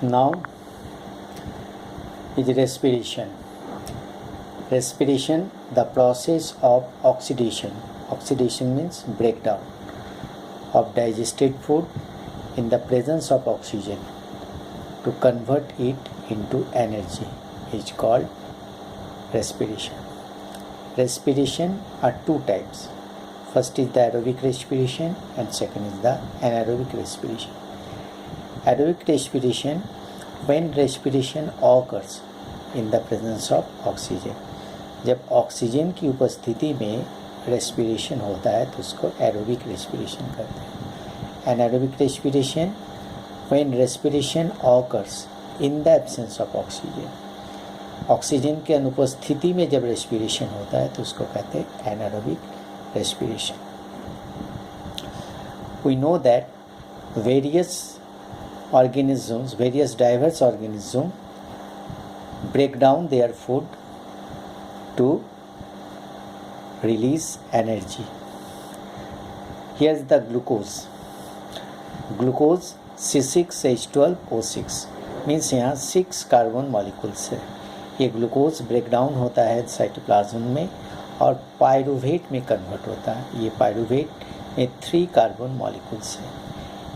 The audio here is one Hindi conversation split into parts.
Now is respiration. Respiration, the process of oxidation. Oxidation means breakdown of digested food in the presence of oxygen to convert it into energy is called respiration. Respiration are two types. First is the aerobic respiration and second is the anaerobic respiration. Aerobic respiration, when respiration occurs in the presence of oxygen, जब ऑक्सीजन की उपस्थिति में रेस्पिरेशन होता है तो उसको एरोबिक रेस्पिरेशन कहते हैं. Anaerobic respiration, when respiration occurs in the absence of oxygen, oxygen के अनुपस्थिति में जब रेस्पिरेशन होता है तो उसको कहते हैं anaerobic respiration. We know that various organisms, various diverse organisms break down their food to release energy. Here's the glucose. Glucose C6H12O6 means यहाँ 6 कार्बन मॉलिक्यूल्स है. ये ग्लूकोज ब्रेक डाउन होता है साइटोप्लाज्म में और पायरूवेट में कन्वर्ट होता है. ये पायरूवेट में 3 कार्बन मॉलिक्यूल्स है.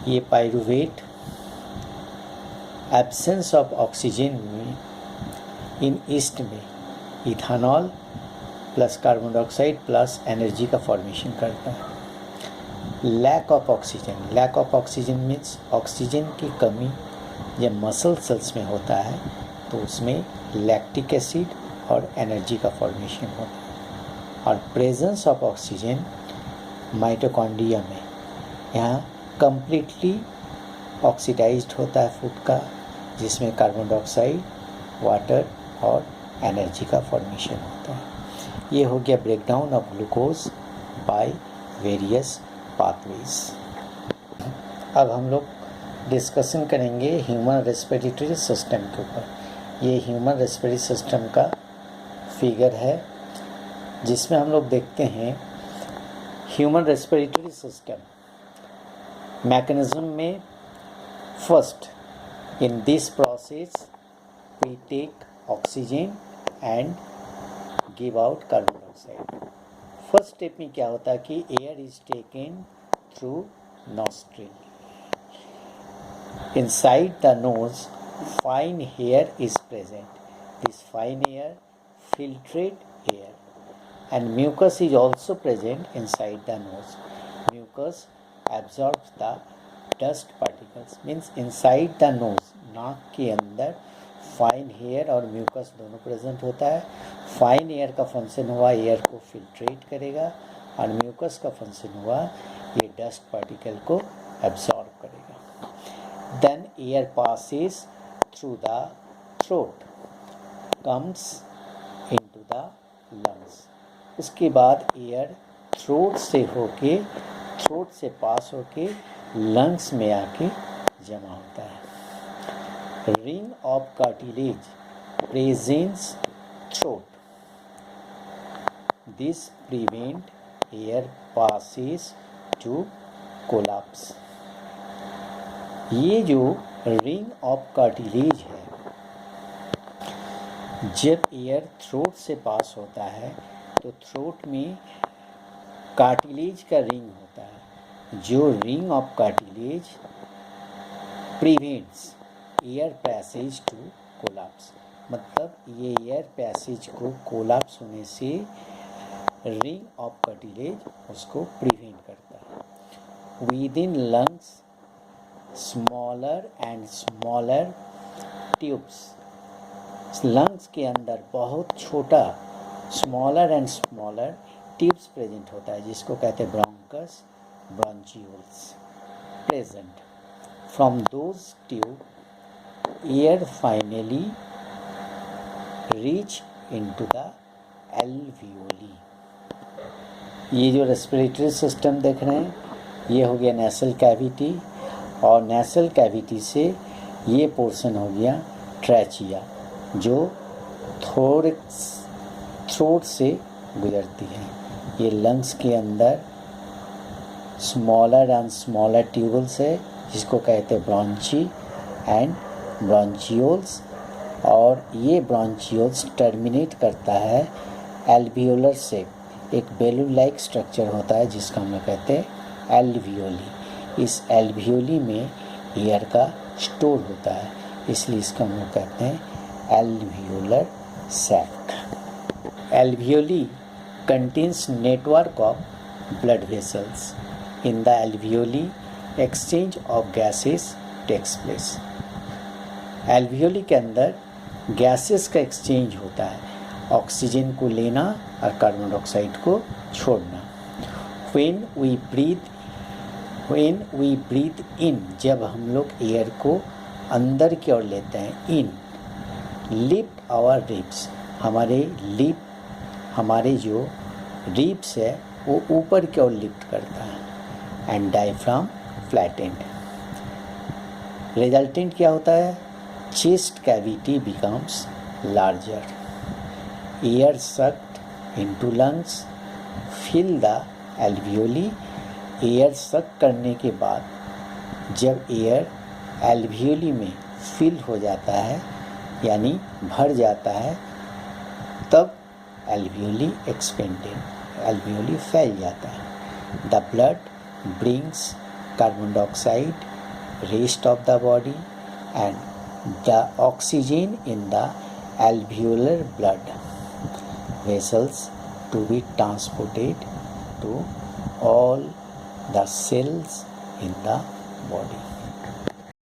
ये पायरूवेट एब्सेंस ऑफ ऑक्सीजन में इन ईस्ट में ethanol plus carbon dioxide plus energy का फॉर्मेशन करता है. Lack of oxygen, lack of oxygen means oxygen की कमी जब मसल सेल्स में होता है तो उसमें लैक्टिक एसिड और एनर्जी का फॉर्मेशन होता है. और प्रेजेंस ऑफ ऑक्सीजन माइटोकॉन्ड्रिया में, यहाँ कंप्लीटली ऑक्सीडाइज्ड होता है फूड का, जिसमें कार्बन डाइऑक्साइड, वाटर और एनर्जी का फॉर्मेशन होता है. ये हो गया breakdown of glucose by various pathways. अब हम लोग डिस्कशन करेंगे ह्यूमन रेस्पिरेटरी सिस्टम के ऊपर. ये ह्यूमन रेस्पिरेटरी सिस्टम का फिगर है जिसमें हम लोग देखते हैं ह्यूमन रेस्पिरेटरी सिस्टम मैकेनिज्म में. First, in this process we take oxygen and give out carbon dioxide. First step में क्या होता है कि air is taken through nostril. Inside the nose fine hair is present. This fine hair filtrate air and mucus is also present inside the nose. Mucus absorbs the dust particles. Means inside the nose, नाक के अंदर फाइन हेयर और म्यूकस दोनों प्रेजेंट होता है. फाइन एयर का फंक्शन हुआ एयर को फिल्ट्रेट करेगा और म्यूकस का फंक्शन हुआ ये डस्ट पार्टिकल को एब्जॉर्ब करेगा. Then air passes through the throat, comes into the lungs. उसके बाद एयर थ्रोट से पास होके लंग्स में आके जमा होता है. Ring of cartilage presents throat. This prevent air passes to collapse. ये जो रिंग ऑफ कार्टिलेज है, जब एयर थ्रोट से पास होता है तो थ्रोट में कार्टिलेज का रिंग होता है. जो ring of cartilage prevents air passage to collapse, मतलब ये एयर पैसेज को कोलैप्स होने से रिंग ऑफ कार्टिलेज उसको प्रिवेंट करता है. Within lungs smaller and smaller tubes. Lungs के अंदर बहुत छोटा smaller and smaller tubes present होता है जिसको कहते हैं bronchus, bronchioles present. From those tube air finally reach into the alveoli. ये जो रेस्पिरेटरी सिस्टम देख रहे हैं ये हो गया नेसल कैविटी और नेसल कैविटी से ये पोर्शन हो गया ट्रैचिया जो थ्रोट से गुजरती है. ये लंग्स के अंदर स्मॉलर एंड स्मॉलर ट्यूबल्स है जिसको कहते हैं ब्रॉन्ची एंड ब्रॉन्चियोल्स, और ये ब्रॉन्चियोल्स टर्मिनेट करता है एल्वियोलर से। एक बेलून लाइक स्ट्रक्चर होता है जिसका हम लोग कहते हैं एल्वियोली। इस एल्वियोली में एयर का स्टोर होता है, इसलिए इसका हम लोग कहते हैं alveolar sac. Alveoli contains network of blood vessels. In the alveoli, exchange of gases takes place. alveoli के अंदर गैसेस का एक्सचेंज होता है, ऑक्सीजन को लेना और कार्बन डाइऑक्साइड को छोड़ना। when we breathe in, जब हम लोग एयर को अंदर की ओर लेते हैं, इन, लिफ्ट आवर रिब्स, हमारे जो रिब्स है वो ऊपर की ओर लिफ्ट करता है, एंड डायफ्राम फ्लैटेंड। रिजल्टेंट क्या होता है? Chest cavity becomes larger, air sucked into lungs, fill the alveoli. Air suck करने के बाद जब एयर एल्वियोली में फिल हो जाता है यानी भर जाता है, तब alveoli expanded, alveoli फैल जाता है। The blood brings carbon dioxide, rest of the body, and the oxygen in the alveolar blood vessels to be transported to all the cells in the body.